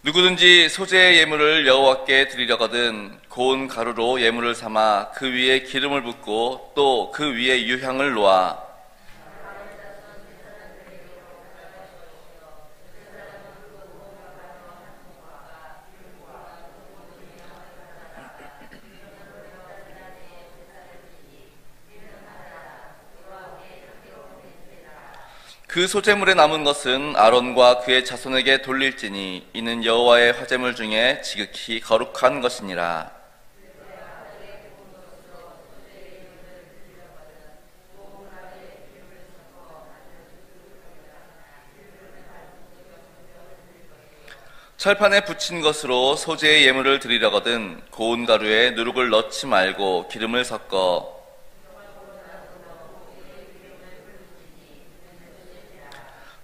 누구든지 소재의 예물을 여호와께 드리려거든 고운 가루로 예물을 삼아 그 위에 기름을 붓고 또 그 위에 유향을 놓아 그 소재물에 남은 것은 아론과 그의 자손에게 돌릴지니 이는 여호와의 화제물 중에 지극히 거룩한 것이니라. 철판에 붙인 것으로 소재의 예물을 드리려거든 고운 가루에 누룩을 넣지 말고 기름을 섞어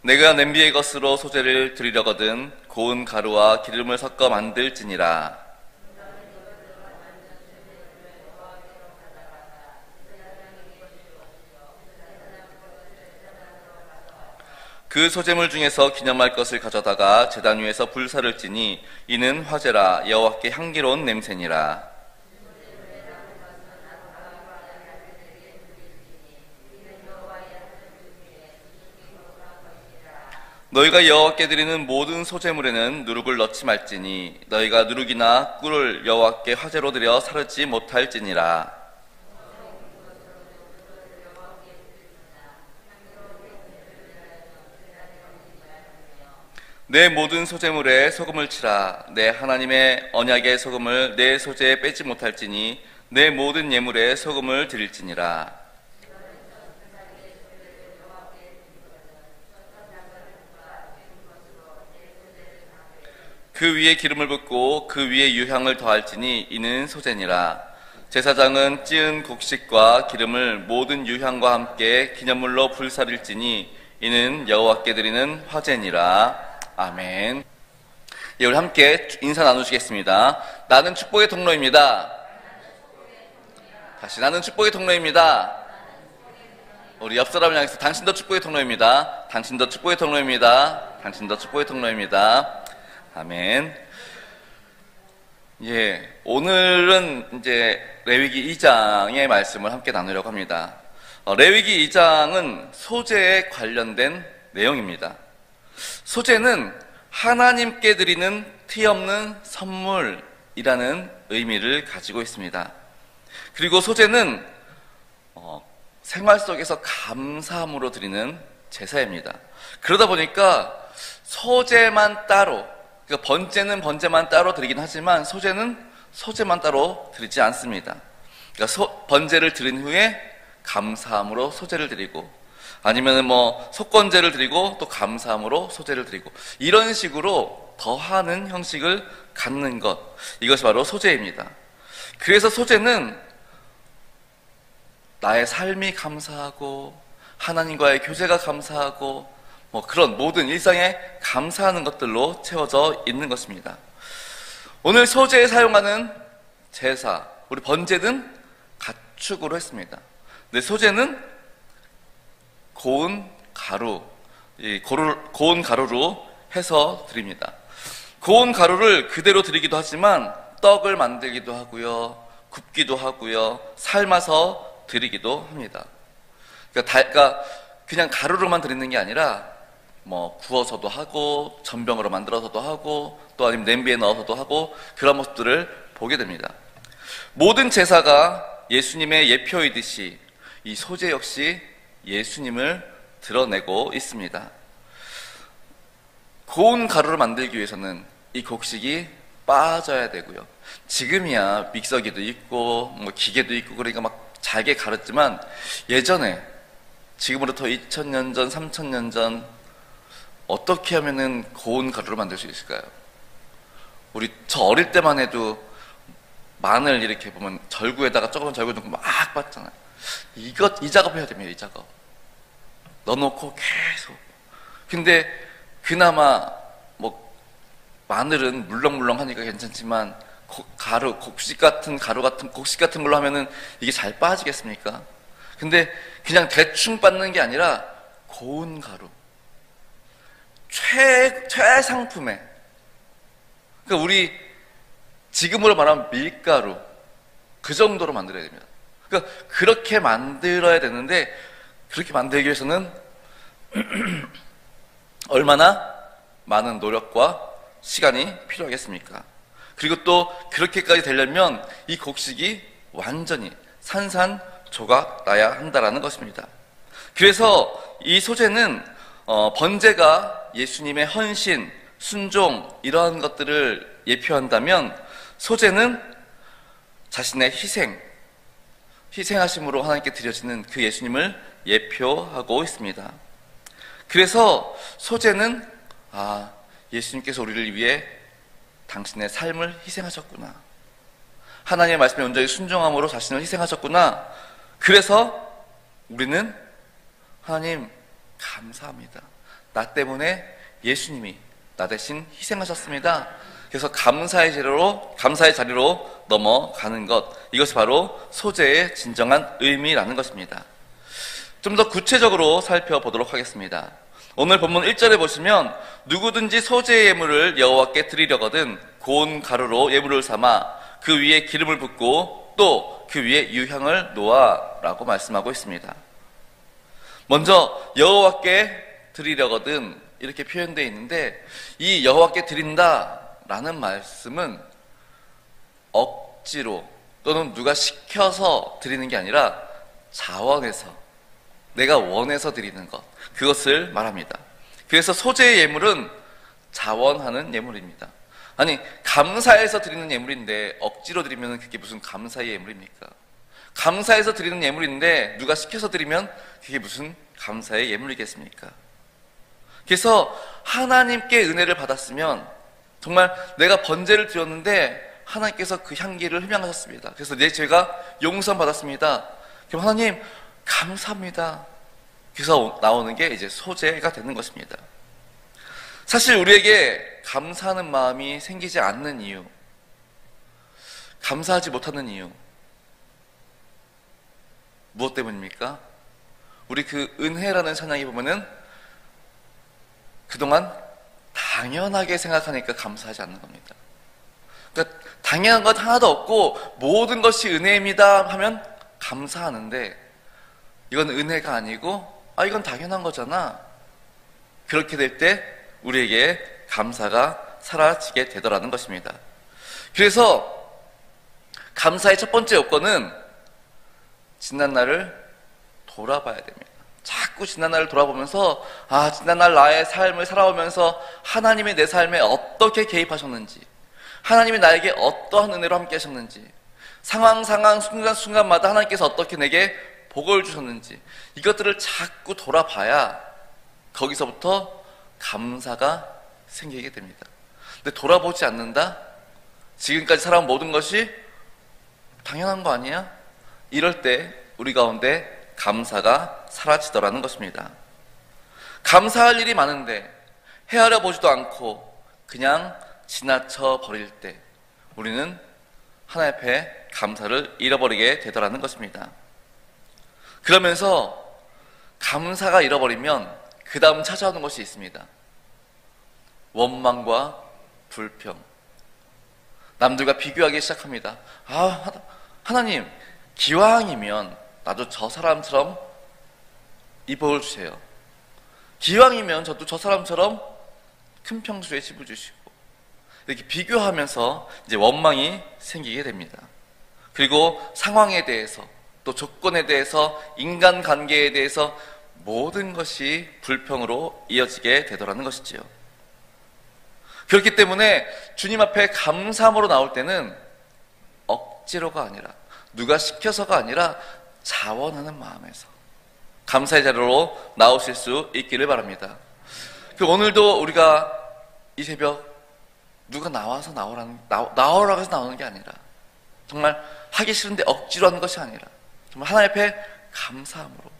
내가 냄비의 것으로 소재를 드리려거든 고운 가루와 기름을 섞어 만들지니라. 그 소재물 중에서 기념할 것을 가져다가 제단 위에서 불사를 지니 이는 화제라 여호와께 향기로운 냄새니라. 너희가 여호와께 드리는 모든 소재물에는 누룩을 넣지 말지니 너희가 누룩이나 꿀을 여호와께 화제로 드려 사르지 못할지니라. 내 모든 소재물에 소금을 치라. 내 하나님의 언약의 소금을 내 소재에 빼지 못할지니 내 모든 예물에 소금을 드릴지니라. 그 위에 기름을 붓고 그 위에 유향을 더할지니 이는 소재니라. 제사장은 찌은 곡식과 기름을 모든 유향과 함께 기념물로 불사릴지니 이는 여호와께 드리는 화제니라. 아멘. 예, 우리 함께 인사 나누시겠습니다. 나는 축복의 통로입니다. 다시 나는 축복의 통로입니다. 우리 옆 사람을 향해서 당신도 축복의 통로입니다. 당신도 축복의 통로입니다. 당신도 축복의 통로입니다. 아멘. 예, 오늘은 이제 레위기 2장의 말씀을 함께 나누려고 합니다. 레위기 2장은 소재에 관련된 내용입니다. 소재는 하나님께 드리는 티 없는 선물이라는 의미를 가지고 있습니다. 그리고 소재는 생활 속에서 감사함으로 드리는 제사입니다. 그러다 보니까 소재만 따로, 그러니까 번제는 번제만 따로 드리긴 하지만 소재는 소재만 따로 드리지 않습니다. 그러니까 번제를 드린 후에 감사함으로 소재를 드리고, 아니면 속건제를 드리고 또 감사함으로 소재를 드리고, 이런 식으로 더하는 형식을 갖는 것, 이것이 바로 소재입니다. 그래서 소재는 나의 삶이 감사하고 하나님과의 교제가 감사하고 그런 모든 일상에 감사하는 것들로 채워져 있는 것입니다. 오늘 소재에 사용하는 제사, 우리 번제는 가축으로 했습니다. 근데 소재는 고운 가루로 해서 드립니다. 고운 가루를 그대로 드리기도 하지만 떡을 만들기도 하고요, 굽기도 하고요, 삶아서 드리기도 합니다. 그러니까 그냥 가루로만 드리는 게 아니라 구워서도 하고 전병으로 만들어서도 하고 또 아니면 냄비에 넣어서도 하고, 그런 모습들을 보게 됩니다. 모든 제사가 예수님의 예표이듯이 이 소재 역시 예수님을 드러내고 있습니다. 고운 가루를 만들기 위해서는 이 곡식이 빠져야 되고요. 지금이야 믹서기도 있고 기계도 있고 그러니까 막 잘게 가르지만 예전에, 지금으로부터 2000년 전, 3000년 전 어떻게 하면은 고운 가루를 만들 수 있을까요? 저 어릴 때만 해도 마늘 이렇게 보면 절구에다가 조그만 절구 넣고 막 빻잖아요. 이 작업 해야 됩니다. 이 작업 넣어놓고 계속. 근데 그나마 마늘은 물렁물렁하니까 괜찮지만 곡식 같은 걸로 하면은 이게 잘 빠지겠습니까? 근데 그냥 대충 빻는 게 아니라 고운 가루, 최상품의 그러니까 우리 지금으로 말하면 밀가루 그 정도로 만들어야 됩니다. 그러니까 그렇게 만들어야 되는데 그렇게 만들기 위해서는 얼마나 많은 노력과 시간이 필요하겠습니까? 그리고 또 그렇게까지 되려면 이 곡식이 완전히 산산조각 나야 한다라는 것입니다. 그래서 이 소재는 번제가 예수님의 헌신, 순종 이러한 것들을 예표한다면 소재는 자신의 희생하심으로 하나님께 드려지는 그 예수님을 예표하고 있습니다. 그래서 소재는 예수님께서 우리를 위해 당신의 삶을 희생하셨구나. 하나님의 말씀에 온전히 순종함으로 자신을 희생하셨구나. 그래서 우리는 하나님 감사합니다. 나 때문에 예수님이 나 대신 희생하셨습니다. 그래서 감사의 자리로 넘어가는 것, 이것이 바로 소재의 진정한 의미라는 것입니다. 좀 더 구체적으로 살펴보도록 하겠습니다. 오늘 본문 1절에 보시면 누구든지 소재의 예물을 여호와께 드리려거든 고운 가루로 예물을 삼아 그 위에 기름을 붓고 또 그 위에 유향을 놓아 라고 말씀하고 있습니다. 먼저 여호와께 드리려거든 이렇게 표현되어 있는데, 이 여호와께 드린다라는 말씀은 억지로 또는 누가 시켜서 드리는 게 아니라 자원해서, 내가 원해서 드리는 것, 그것을 말합니다. 그래서 소재의 예물은 자원하는 예물입니다. 아니, 감사해서 드리는 예물인데 억지로 드리면 그게 무슨 감사의 예물입니까? 감사해서 드리는 예물인데 누가 시켜서 드리면 그게 무슨 감사의 예물이겠습니까? 그래서 하나님께 은혜를 받았으면, 정말 내가 번제를 드렸는데 하나님께서 그 향기를 흠양하셨습니다. 그래서 내 죄가 용서 받았습니다. 그럼 하나님 감사합니다. 그래서 나오는 게 이제 소재가 되는 것입니다. 사실 우리에게 감사하는 마음이 생기지 않는 이유, 감사하지 못하는 이유, 무엇 때문입니까? 우리 그 은혜라는 찬양에 보면은 그동안 당연하게 생각하니까 감사하지 않는 겁니다. 그러니까 당연한 것 하나도 없고 모든 것이 은혜입니다 하면 감사하는데, 이건 은혜가 아니고 이건 당연한 거잖아. 그렇게 될 때 우리에게 감사가 사라지게 되더라는 것입니다. 그래서 감사의 첫 번째 요건은 지난 날을 돌아봐야 됩니다. 자꾸 지난 날을 돌아보면서 지난 날 나의 삶을 살아오면서 하나님이 내 삶에 어떻게 개입하셨는지, 하나님이 나에게 어떠한 은혜로 함께 하셨는지, 상황 순간순간마다 하나님께서 어떻게 내게 복을 주셨는지, 이것들을 자꾸 돌아봐야 거기서부터 감사가 생기게 됩니다. 근데 돌아보지 않는다? 지금까지 살아온 모든 것이 당연한 거 아니야? 이럴 때 우리 가운데 감사가 사라지더라는 것입니다. 감사할 일이 많은데 헤아려 보지도 않고 그냥 지나쳐 버릴 때 우리는 하나님 앞에 감사를 잃어버리게 되더라는 것입니다. 그러면서 감사가 잃어버리면 그 다음 찾아오는 것이 있습니다. 원망과 불평. 남들과 비교하기 시작합니다. 하나님, 기왕이면 나도 저 사람처럼 이 복을 주세요. 기왕이면 저도 저 사람처럼 큰 평수에 집을 주시고, 이렇게 비교하면서 이제 원망이 생기게 됩니다. 그리고 상황에 대해서, 또 조건에 대해서, 인간관계에 대해서 모든 것이 불평으로 이어지게 되더라는 것이지요. 그렇기 때문에 주님 앞에 감사함으로 나올 때는 억지로가 아니라, 누가 시켜서가 아니라 자원하는 마음에서 감사의 자리로 나오실 수 있기를 바랍니다. 오늘도 우리가 이 새벽 누가 나와서 나오라고 해서 나오는 게 아니라, 정말 하기 싫은데 억지로 하는 것이 아니라 정말 하나님 앞에 감사함으로,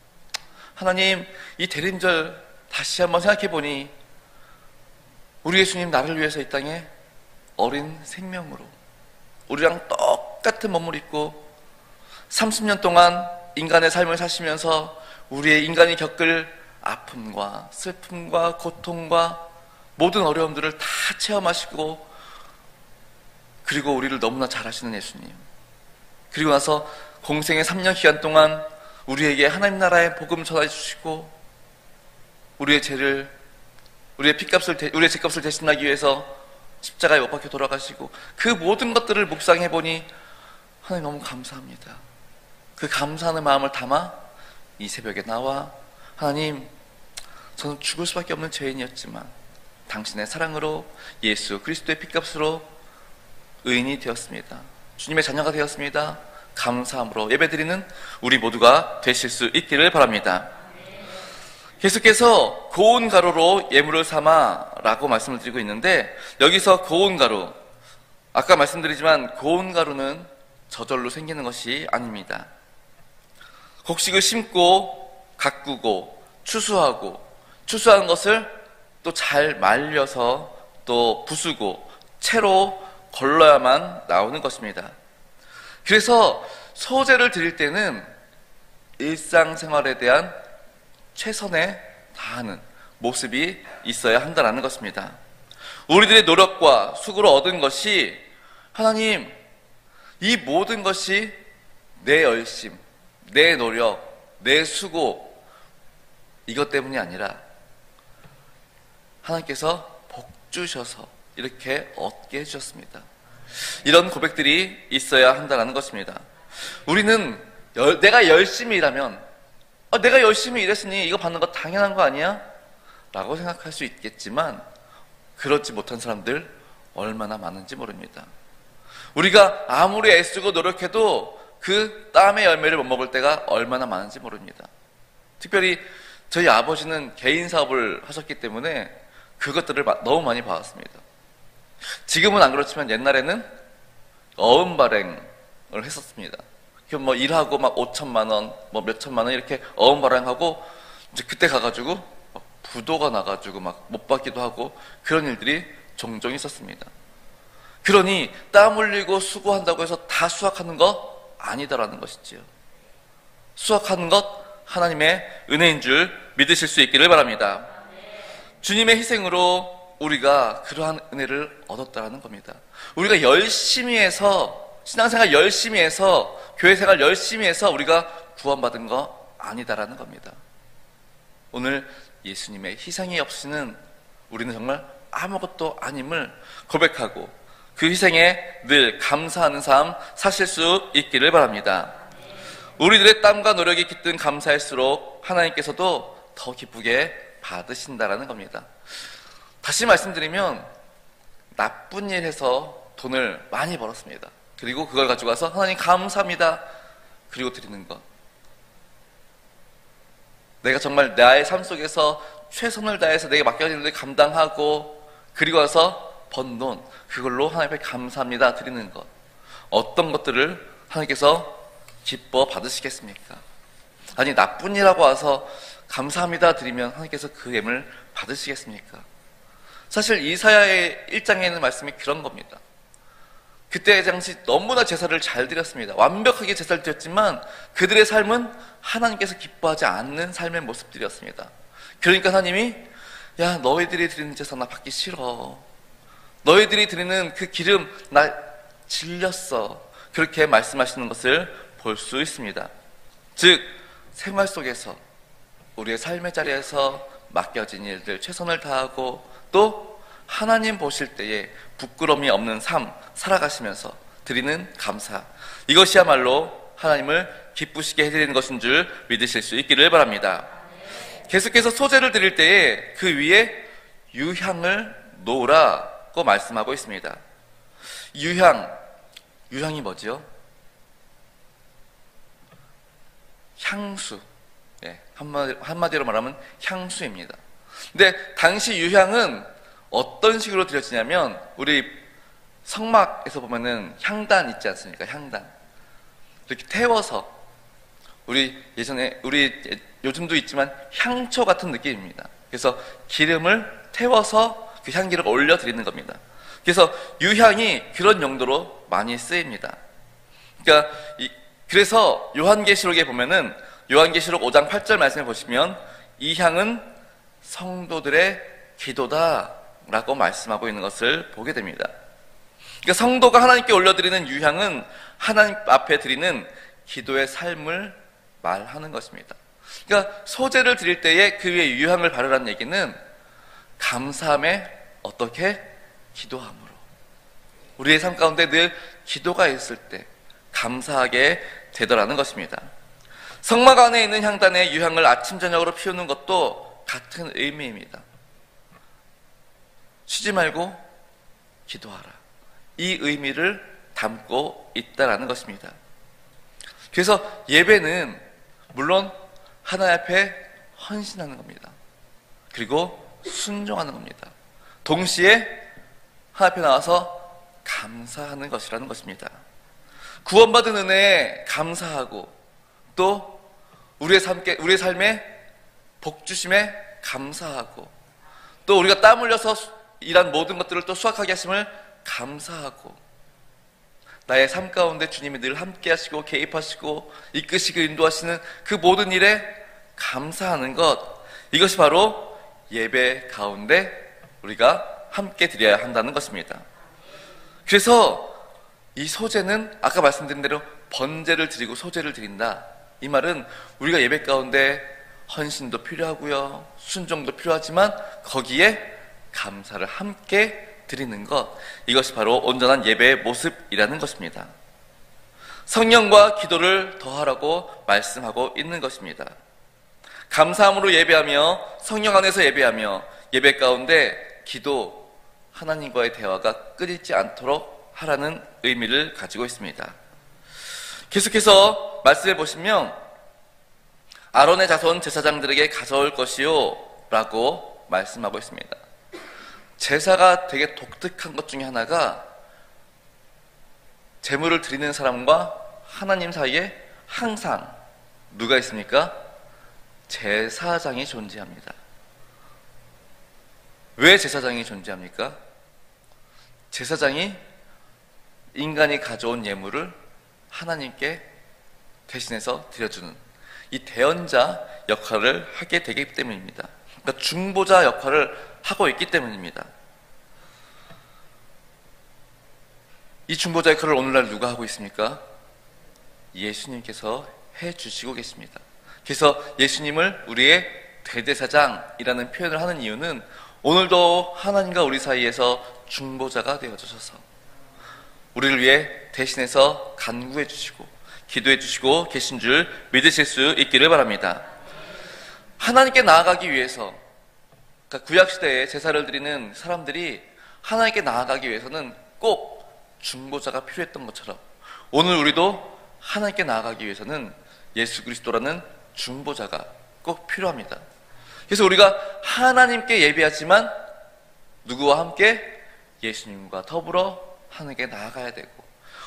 하나님, 이 대림절 다시 한번 생각해 보니 우리 예수님 나를 위해서 이 땅에 어린 생명으로 우리랑 똑같은 몸을 입고 30년 동안 인간의 삶을 사시면서 우리의 인간이 겪을 아픔과 슬픔과 고통과 모든 어려움들을 다 체험하시고 그리고 우리를 너무나 잘 아시는 예수님. 그리고 나서 공생의 3년 기간 동안 우리에게 하나님 나라의 복음 전해 주시고 우리의 죄를 우리의 죄값을 대신하기 위해서 십자가에 못 박혀 돌아가시고 그 모든 것들을 묵상해 보니 하나님 너무 감사합니다. 그 감사하는 마음을 담아 이 새벽에 나와 하나님, 저는 죽을 수밖에 없는 죄인이었지만 당신의 사랑으로 예수 그리스도의 피값으로 의인이 되었습니다. 주님의 자녀가 되었습니다. 감사함으로 예배드리는 우리 모두가 되실 수 있기를 바랍니다. 계속해서 고운 가루로 예물을 삼아 라고 말씀을 드리고 있는데, 여기서 고운 가루, 아까 말씀드리지만 고운 가루는 저절로 생기는 것이 아닙니다. 곡식을 심고 가꾸고 추수하는 것을 또 잘 말려서 또 부수고 채로 걸러야만 나오는 것입니다. 그래서 소제를 드릴 때는 일상생활에 대한 최선에 다하는 모습이 있어야 한다는 것입니다. 우리들의 노력과 수고로 얻은 것이 하나님, 이 모든 것이 내 열심, 내 노력, 내 수고 이것 때문이 아니라 하나님께서 복 주셔서 이렇게 얻게 해주셨습니다. 이런 고백들이 있어야 한다는 것입니다. 우리는 내가 열심히 일하면 내가 열심히 일했으니 이거 받는 거 당연한 거 아니야? 라고 생각할 수 있겠지만 그렇지 못한 사람들 얼마나 많은지 모릅니다. 우리가 아무리 애쓰고 노력해도 그 땀의 열매를 못 먹을 때가 얼마나 많은지 모릅니다. 특별히 저희 아버지는 개인 사업을 하셨기 때문에 그것들을 너무 많이 봐왔습니다. 지금은 안 그렇지만 옛날에는 어음 발행을 했었습니다. 뭐 일하고 막 5천만 원, 뭐 몇천만 원 이렇게 어음 발행하고 이제 그때 가가지고 막 부도가 나가지고 막 못 받기도 하고 그런 일들이 종종 있었습니다. 그러니 땀 흘리고 수고한다고 해서 다 수확하는 거 아니다라는 것이지요. 수확하는 것 하나님의 은혜인 줄 믿으실 수 있기를 바랍니다. 주님의 희생으로 우리가 그러한 은혜를 얻었다라는 겁니다. 우리가 열심히 해서 신앙생활 열심히 해서 교회생활 열심히 해서 우리가 구원받은 거 아니다라는 겁니다. 오늘 예수님의 희생이 없이는 우리는 정말 아무것도 아님을 고백하고 그 희생에 늘 감사하는 삶 사실 수 있기를 바랍니다. 우리들의 땀과 노력이 깃든 감사일수록 하나님께서도 더 기쁘게 받으신다라는 겁니다. 다시 말씀드리면 나쁜 일 해서 돈을 많이 벌었습니다. 그리고 그걸 가지고 와서 하나님 감사합니다. 그리고 드리는 것. 내가 정말 나의 삶 속에서 최선을 다해서 내게 맡겨진 일을 감당하고 그리고 와서 번 돈, 그걸로 하나님께 감사합니다. 드리는 것. 어떤 것들을 하나님께서 기뻐 받으시겠습니까? 아니, 나쁜 일하고 와서 감사합니다 드리면 하나님께서 그 예물 받으시겠습니까? 사실 이사야의 1장에 있는 말씀이 그런 겁니다. 그때 당시 너무나 제사를 잘 드렸습니다. 완벽하게 제사를 드렸지만 그들의 삶은 하나님께서 기뻐하지 않는 삶의 모습들이었습니다. 그러니까 하나님이 야, 너희들이 드리는 제사 나 받기 싫어. 너희들이 드리는 그 기름 나 질렸어. 그렇게 말씀하시는 것을 볼 수 있습니다. 즉 생활 속에서 우리의 삶의 자리에서 맡겨진 일들 최선을 다하고 또 하나님 보실 때에 부끄러움이 없는 삶 살아가시면서 드리는 감사, 이것이야말로 하나님을 기쁘시게 해드리는 것인 줄 믿으실 수 있기를 바랍니다. 계속해서 소제를 드릴 때에 그 위에 유향을 놓으라고 말씀하고 있습니다. 유향이 뭐지요? 향수. 예, 한마디로 말하면 향수입니다. 근데 당시 유향은 어떤 식으로 드려지냐면 우리 성막에서 보면은 향단 있지 않습니까? 향단. 이렇게 태워서 우리 요즘도 있지만 향초 같은 느낌입니다. 그래서 기름을 태워서 그 향기를 올려드리는 겁니다. 그래서 유향이 그런 용도로 많이 쓰입니다. 그러니까 그래서 요한계시록에 보면은 요한계시록 5장 8절 말씀해 보시면 이 향은 성도들의 기도다라고 말씀하고 있는 것을 보게 됩니다. 그러니까 성도가 하나님께 올려드리는 유향은 하나님 앞에 드리는 기도의 삶을 말하는 것입니다. 그러니까 소제를 드릴 때에 그 위에 유향을 바르라는 얘기는 감사함에 어떻게? 기도함으로. 우리의 삶 가운데 늘 기도가 있을 때 감사하게 되더라는 것입니다. 성막 안에 있는 향단에 유향을 아침 저녁으로 피우는 것도 같은 의미입니다. 쉬지 말고 기도하라. 이 의미를 담고 있다라는 것입니다. 그래서 예배는 물론 하나님 앞에 헌신하는 겁니다. 그리고 순종하는 겁니다. 동시에 하나님 앞에 나와서 감사하는 것이라는 것입니다. 구원받은 은혜에 감사하고 또 우리의 삶에 복 주심에 감사하고 또 우리가 땀 흘려서 일한 모든 것들을 또 수확하게 하심을 감사하고 나의 삶 가운데 주님이 늘 함께 하시고 개입하시고 이끄시고 인도하시는 그 모든 일에 감사하는 것, 이것이 바로 예배 가운데 우리가 함께 드려야 한다는 것입니다. 그래서 이 소제는 아까 말씀드린 대로 번제를 드리고 소제를 드린다. 이 말은 우리가 예배 가운데 헌신도 필요하고요, 순종도 필요하지만 거기에 감사를 함께 드리는 것, 이것이 바로 온전한 예배의 모습이라는 것입니다. 성령과 기도를 더하라고 말씀하고 있는 것입니다. 감사함으로 예배하며 성령 안에서 예배하며 예배 가운데 기도, 하나님과의 대화가 끊이지 않도록 하라는 의미를 가지고 있습니다. 계속해서 말씀해 보시면 아론의 자손 제사장들에게 가져올 것이요 라고 말씀하고 있습니다. 제사가 되게 독특한 것 중에 하나가 제물을 드리는 사람과 하나님 사이에 항상 누가 있습니까? 제사장이 존재합니다. 왜 제사장이 존재합니까? 제사장이 인간이 가져온 예물을 하나님께 대신해서 드려주는 이 대언자 역할을 하게 되기 때문입니다. 그러니까 중보자 역할을 하고 있기 때문입니다. 이 중보자 역할을 오늘날 누가 하고 있습니까? 예수님께서 해주시고 계십니다. 그래서 예수님을 우리의 대제사장이라는 표현을 하는 이유는 오늘도 하나님과 우리 사이에서 중보자가 되어주셔서 우리를 위해 대신해서 간구해 주시고 기도해 주시고 계신 줄 믿으실 수 있기를 바랍니다. 하나님께 나아가기 위해서, 그러니까 구약시대에 제사를 드리는 사람들이 하나님께 나아가기 위해서는 꼭 중보자가 필요했던 것처럼 오늘 우리도 하나님께 나아가기 위해서는 예수 그리스도라는 중보자가 꼭 필요합니다. 그래서 우리가 하나님께 예배하지만 누구와 함께? 예수님과 더불어 하나님께 나아가야 되고,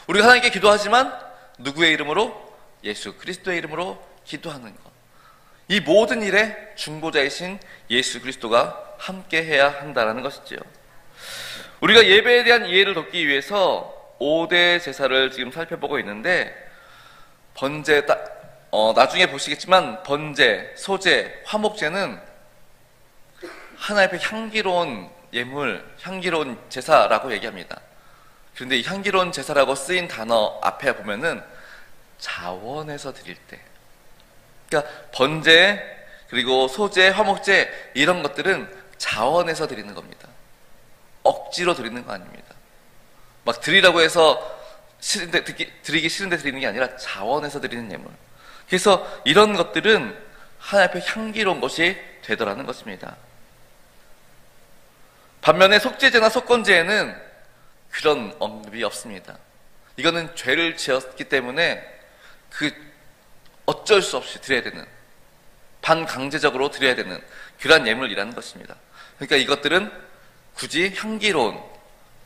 우리가 하나님께 기도하지만 누구의 이름으로? 예수 그리스도의 이름으로 기도하는 것. 이 모든 일에 중보자이신 예수 그리스도가 함께 해야 한다는 것이지요. 우리가 예배에 대한 이해를 돕기 위해서 5대 제사를 지금 살펴보고 있는데, 번제, 나중에 보시겠지만 번제, 소제, 화목제는 하나님 앞에 향기로운 예물, 향기로운 제사라고 얘기합니다. 그런데 이 향기로운 제사라고 쓰인 단어 앞에 보면은 자원해서 드릴 때, 그러니까 번제, 그리고 소제, 화목제 이런 것들은 자원해서 드리는 겁니다. 억지로 드리는 거 아닙니다. 막 드리라고 해서 드리기 싫은데 드리는 게 아니라 자원해서 드리는 예물. 그래서 이런 것들은 하나님 앞에 향기로운 것이 되더라는 것입니다. 반면에 속죄제나 속건제에는 그런 언급이 없습니다. 이거는 죄를 지었기 때문에 어쩔 수 없이 드려야 되는, 반강제적으로 드려야 되는 그러한 예물이라는 것입니다. 그러니까 이것들은 굳이 향기로운,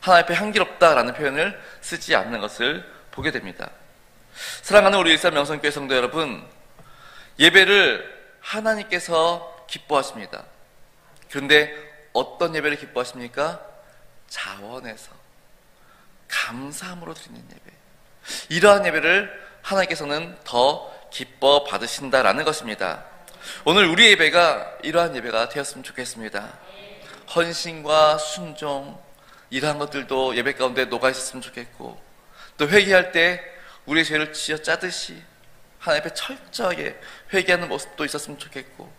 하나님 앞에 향기롭다라는 표현을 쓰지 않는 것을 보게 됩니다. 사랑하는 우리 일산 명성교회 성도 여러분, 예배를 하나님께서 기뻐하십니다. 그런데 어떤 예배를 기뻐하십니까? 자원해서 감사함으로 드리는 예배. 이러한 예배를 하나님께서는 더 기뻐 받으신다라는 것입니다. 오늘 우리 예배가 이러한 예배가 되었으면 좋겠습니다. 헌신과 순종, 이러한 것들도 예배 가운데 녹아 있었으면 좋겠고, 또 회개할 때 우리의 죄를 쥐어 짜듯이 하나님 앞에 철저하게 회개하는 모습도 있었으면 좋겠고,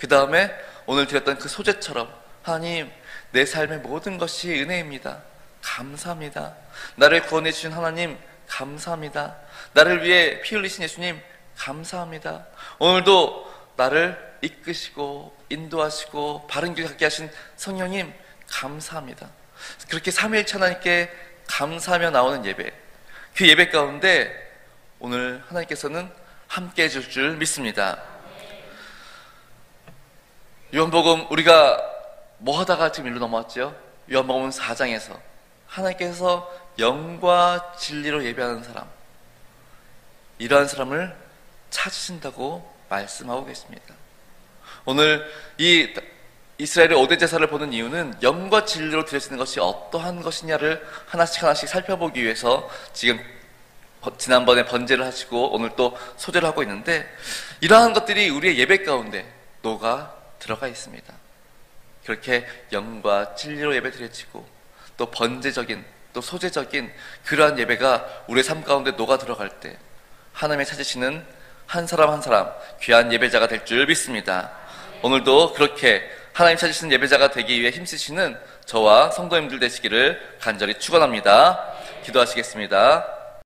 그 다음에 오늘 드렸던 그 소재처럼 하나님, 내 삶의 모든 것이 은혜입니다. 감사합니다. 나를 구원해 주신 하나님 감사합니다. 나를 위해 피 흘리신 예수님 감사합니다. 오늘도 나를 이끄시고 인도하시고 바른 길 갖게 하신 성령님 감사합니다. 그렇게 삼위일체 하나님께 감사하며 나오는 예배, 그 예배 가운데 오늘 하나님께서는 함께 해줄 줄 믿습니다. 요한복음 우리가 뭐 하다가 지금 일로 넘어왔죠? 요한복음 4장에서 하나님께서 영과 진리로 예배하는 사람, 이러한 사람을 찾으신다고 말씀하고 계십니다. 오늘 이 이스라엘의 5대 제사를 보는 이유는 영과 진리로 드려지는 것이 어떠한 것이냐를 하나씩 하나씩 살펴보기 위해서 지금 지난번에 번제를 하시고 오늘 또 소제를 하고 있는데, 이러한 것들이 우리의 예배 가운데 녹아 들어가 있습니다. 그렇게 영과 진리로 예배 드려지고 또 번제적인 또 소제적인 그러한 예배가 우리의 삶 가운데 녹아 들어갈 때 하나님의 찾으시는 한 사람 한 사람 귀한 예배자가 될 줄 믿습니다. 오늘도 그렇게 하나님 찾으시는 예배자가 되기 위해 힘쓰시는 저와 성도님들 되시기를 간절히 축원합니다. 기도하시겠습니다.